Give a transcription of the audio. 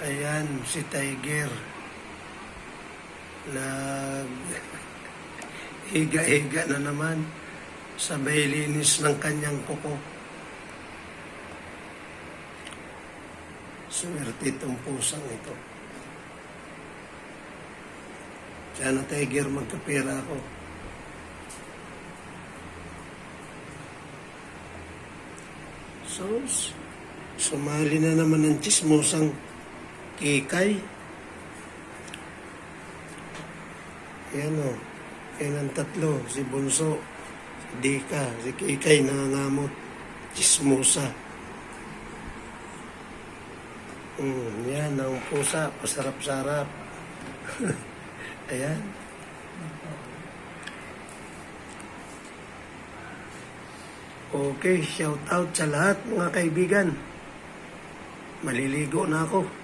Ayan, si Tiger. Higa-higa na naman. Sabay linis ng kanyang kuko. Swerte itong pusang ito. Sana Tiger, magkapera ako. So, sumali na naman ng chismosang Kikay. Yan o. Yan ang tatlo. Si Bunso, si Dika, si Kikay nangangamot. Chismosa. Yan ang pusa. Pasarap-sarap. Ayan. Okay, shout out sa lahat mga kaibigan. Maliligo na ako.